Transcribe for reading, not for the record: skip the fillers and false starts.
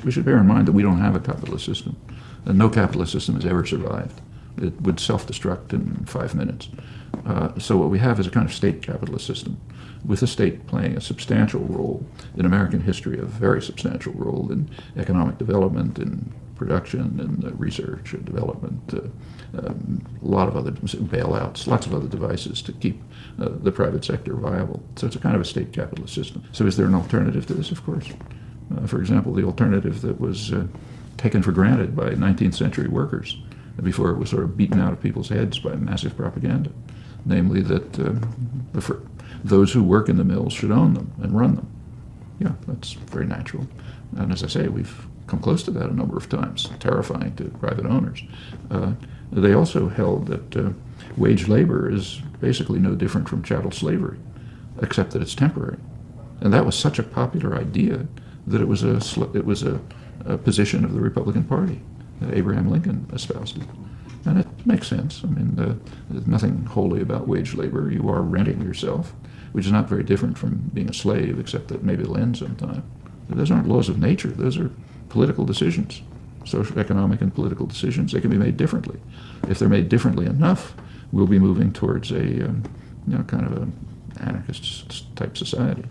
We should bear in mind that we don't have a capitalist system, and no capitalist system has ever survived. It would self-destruct in 5 minutes. So what we have is a kind of state capitalist system, with the state playing a substantial role in American history, a very substantial role in economic development, in production, in research and development, a lot of other bailouts, lots of other devices to keep the private sector viable. So it's a kind of a state capitalist system. So is there an alternative to this? Of course. For example, the alternative that was taken for granted by 19th century workers before it was sort of beaten out of people's heads by massive propaganda, namely that those who work in the mills should own them and run them. Yeah, that's very natural. And as I say, we've come close to that a number of times, terrifying to private owners. They also held that wage labor is basically no different from chattel slavery, except that it's temporary. And that was such a popular idea that it was a position of the Republican Party that Abraham Lincoln espoused it. And it makes sense. I mean, there's nothing holy about wage labor. You are renting yourself, which is not very different from being a slave, except that maybe it'll end sometime. But those aren't laws of nature. Those are political decisions, social, economic, and political decisions. They can be made differently. If they're made differently enough, we'll be moving towards a kind of an anarchist type society.